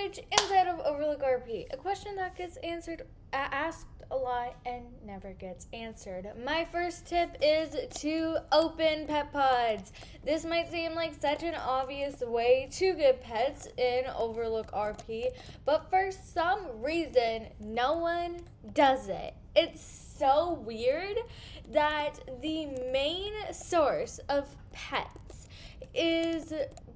storage inside of Overlook Rp? A question that gets asked a lot and never gets answered. My first tip is to open pet pods. This might seem like such an obvious way to get pets in Overlook Rp, but for some reason, no one does it. It's so weird that the main source of pets is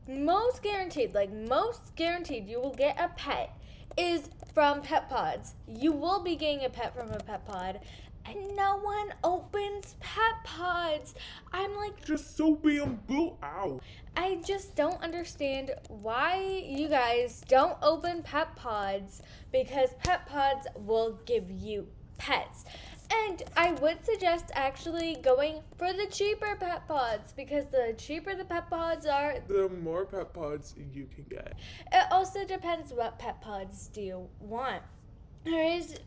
most guaranteed you will get a pet is from pet pods. You will be getting a pet from a pet pod, and no one opens pet pods. I'm like, just so bamboo out. I just don't understand why you guys don't open pet pods, because pet pods will give you pets. And I would suggest actually going for the cheaper pet pods, because the cheaper the pet pods are, the more pet pods you can get. It also depends what pet pods do you want.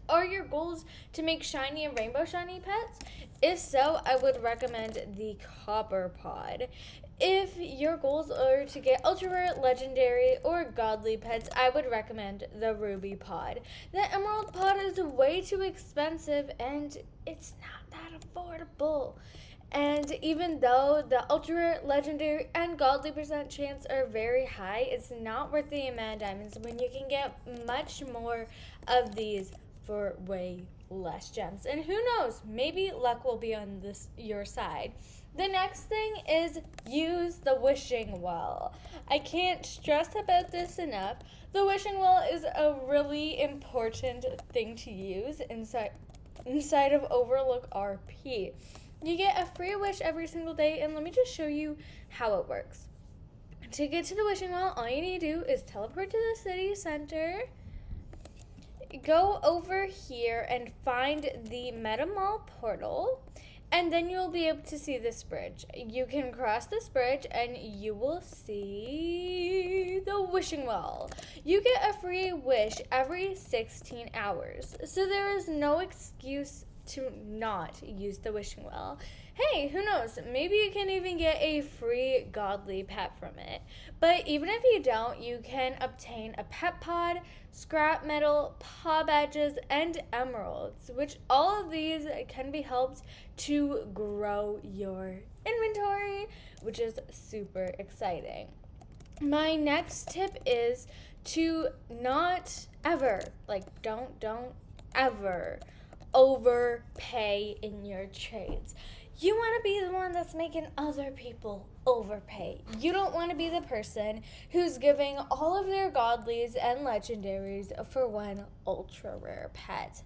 Are your goals to make shiny and rainbow shiny pets? If so, I would recommend the copper pod. If your goals are to get ultra rare, legendary, or godly pets, I would recommend the ruby pod. The emerald pod is way too expensive and it's not that affordable. And even though the ultra rare, legendary, and godly percent chance are very high, it's not worth the amount of diamonds when you can get much more of these for way less gems. And who knows, maybe luck will be on your side. The next thing is use the wishing well. I can't stress about this enough. The wishing well is a really important thing to use inside of Overlook Rp. You get a free wish every single day, and let me just show you how it works. To get to the wishing well, all you need to do is teleport to the city center, go over here and find the Meta Mall portal, and then you'll be able to see this bridge. You can cross this bridge and you will see the wishing well. You get a free wish every 16 hours, so there is no excuse to not use the wishing well. Hey, who knows, maybe you can even get a free godly pet from it. But even if you don't, you can obtain a pet pod, scrap metal, paw badges, and emeralds, which all of these can be helped to grow your inventory, which is super exciting. My next tip is to not ever, don't ever overpay in your trades. You want to be the one that's making other people overpay. You don't want to be the person who's giving all of their godlies and legendaries for one ultra rare pet.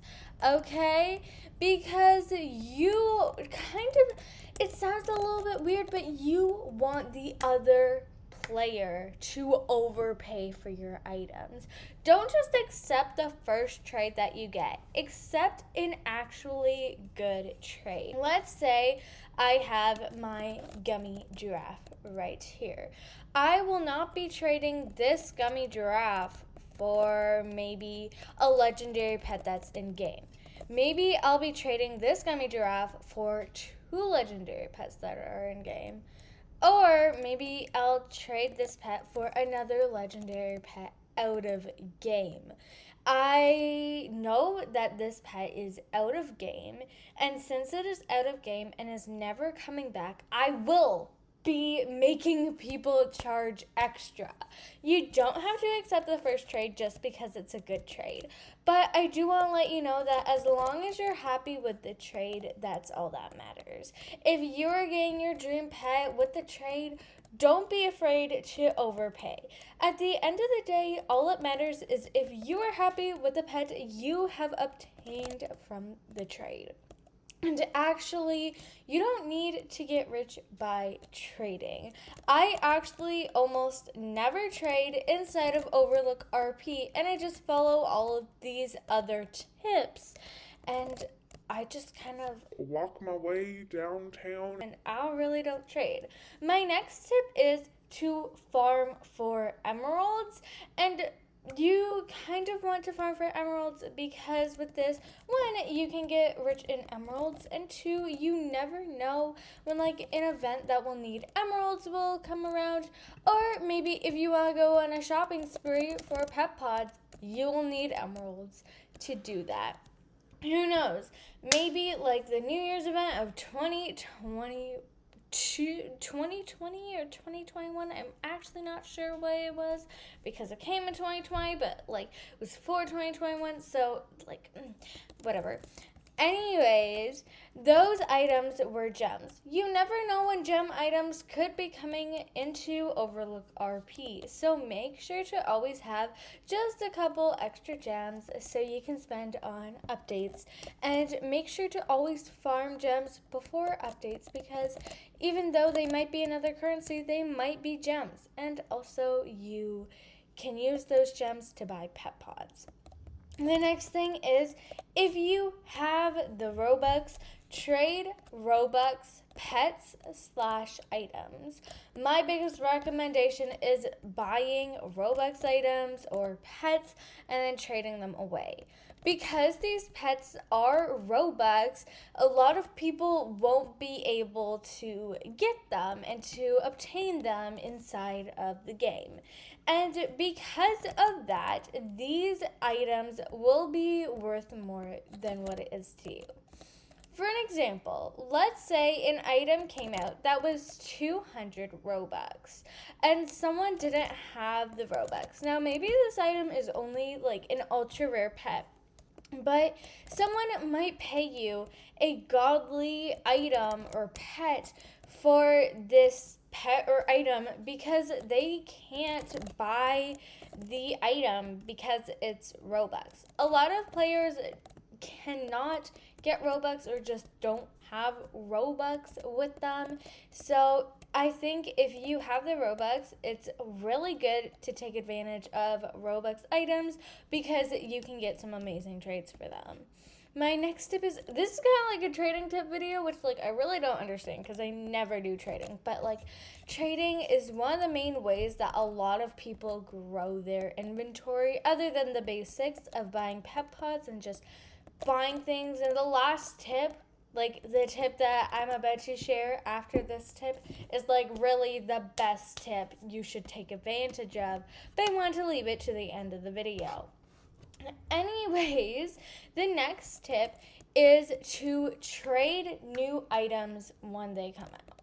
Okay? Because you it sounds a little bit weird, but you want the other player to overpay for your items. Don't just accept the first trade that you get. Accept an actually good trade. Let's say I have my gummy giraffe right here. I will not be trading this gummy giraffe for maybe a legendary pet that's in game. Maybe I'll be trading this gummy giraffe for 2 legendary pets that are in game. Or maybe I'll trade this pet for another legendary pet out of game. I know that this pet is out of game, and since it is out of game and is never coming back, I will be making people charge extra. You don't have to accept the first trade just because it's a good trade. But I do want to let you know that as long as you're happy with the trade, that's all that matters. If you're getting your dream pet with the trade, don't be afraid to overpay. At the end of the day, all it matters is if you are happy with the pet you have obtained from the trade. And actually, you don't need to get rich by trading. I actually almost never trade inside of Overlook Rp, and I just follow all of these other tips. And I just kind of walk my way downtown, and I really don't trade. My next tip is to farm for emeralds, and you kind of want to farm for emeralds because with this, one, you can get rich in emeralds, and two, you never know when like an event that will need emeralds will come around, or maybe if you want to go on a shopping spree for pet pods, you will need emeralds to do that. Who knows? Maybe like the New Year's event of 2020 or 2021. I'm actually not sure what it was because it came in 2020, but like it was for 2021, so like whatever. Anyways, those items were gems. You never know when gem items could be coming into Overlook Rp, so make sure to always have just a couple extra gems so you can spend on updates, and make sure to always farm gems before updates because even though they might be another currency, they might be gems, and also you can use those gems to buy pet pods. The next thing is, if you have the Robux, trade Robux pets/items. My biggest recommendation is buying Robux items or pets and then trading them away. Because these pets are Robux, a lot of people won't be able to get them and to obtain them inside of the game. And because of that, these items will be worth more than what it is to you. For an example, let's say an item came out that was 200 Robux and someone didn't have the Robux. Now, maybe this item is only like an ultra rare pet, but someone might pay you a godly item or pet for this pet or item because they can't buy the item because it's Robux. A lot of players cannot get Robux or just don't have Robux with them. So I think if you have the Robux, it's really good to take advantage of Robux items because you can get some amazing trades for them. My next tip is, this is kind of like a trading tip video, which like I really don't understand because I never do trading. But like trading is one of the main ways that a lot of people grow their inventory other than the basics of buying pet pods and just buying things. And the last tip, like the tip that I'm about to share after this tip, is like really the best tip you should take advantage of, but I want to leave it to the end of the video. Anyways, the next tip is to trade new items when they come out.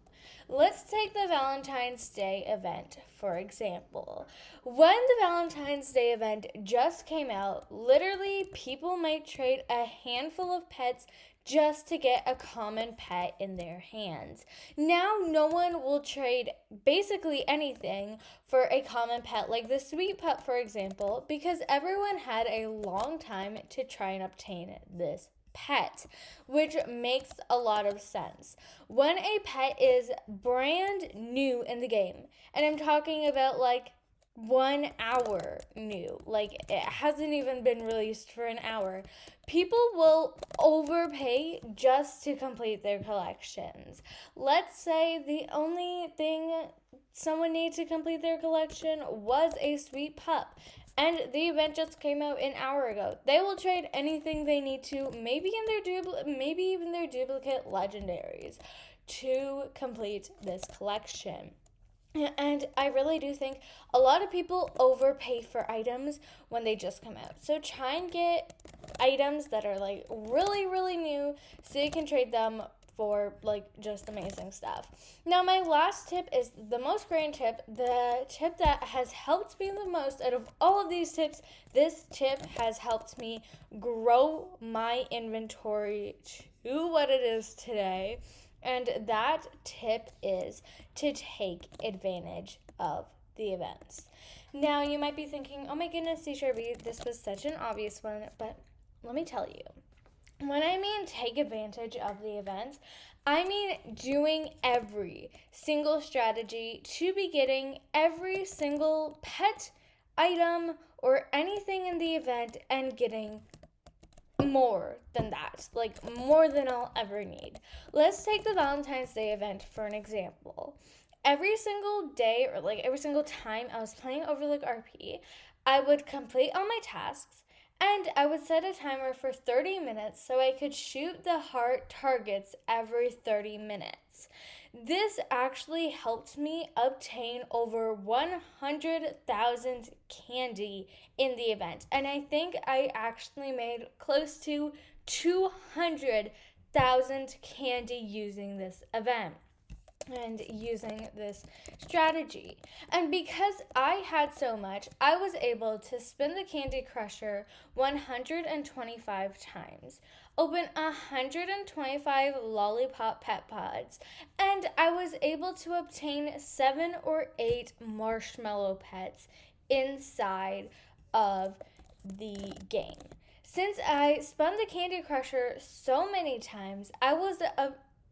Let's take the Valentine's Day event, for example. When the Valentine's Day event just came out, literally people might trade a handful of pets just to get a common pet in their hands. Now, no one will trade basically anything for a common pet like the sweet pup, for example, because everyone had a long time to try and obtain this pet, which makes a lot of sense. When a pet is brand new in the game, and I'm talking about like 1 hour new, like it hasn't even been released for an hour, people will overpay just to complete their collections. Let's say the only thing someone needed to complete their collection was a sweet pup, and the event just came out an hour ago. They will trade anything they need to, maybe even their duplicate legendaries, to complete this collection. And I really do think a lot of people overpay for items when they just come out. So try and get items that are like really, really new so you can trade them for like just amazing stuff. Now, my last tip is the most grand tip, the tip that has helped me the most out of all of these tips. This tip has helped me grow my inventory to what it is today. And that tip is to take advantage of the events. Now, you might be thinking, oh my goodness, C-Sharpie, this was such an obvious one, but let me tell you. When I mean take advantage of the events, I mean doing every single strategy to be getting every single pet item or anything in the event and getting more than that, like more than I'll ever need. Let's take the Valentine's Day event for an example. Every single day or like every single time I was playing Overlook Rp, I would complete all my tasks, and I would set a timer for 30 minutes so I could shoot the heart targets every 30 minutes. This actually helped me obtain over 100,000 candy in the event, and I think I actually made close to 200,000 candy using this event and using this strategy. And because I had so much, I was able to spin the Candy Crusher 125 times, open 125 lollipop pet pods, and I was able to obtain 7 or 8 marshmallow pets inside of the game. Since I spun the Candy Crusher so many times, I was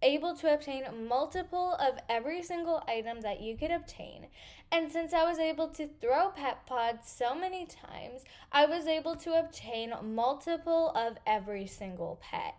able to obtain multiple of every single item that you could obtain. And since I was able to throw pet pods so many times, I was able to obtain multiple of every single pet.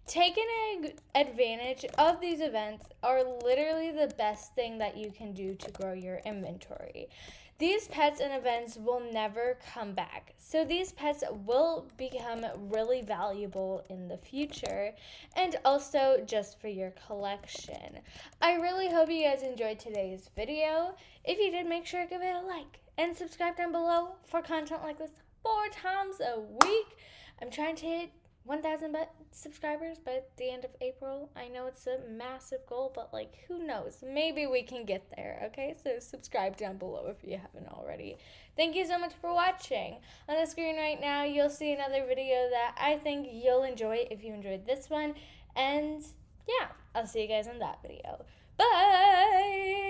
Taking advantage of these events are literally the best thing that you can do to grow your inventory. These pets and events will never come back, so these pets will become really valuable in the future, and also just for your collection. I really hope you guys enjoyed today's video. If you did, make sure to give it a like and subscribe down below for content like this 4 times a week. I'm trying to hit 1,000 subscribers by the end of April. I know it's a massive goal, but who knows? Maybe we can get there, okay? So subscribe down below if you haven't already. Thank you so much for watching. On the screen right now, you'll see another video that I think you'll enjoy if you enjoyed this one. And yeah, I'll see you guys in that video. Bye!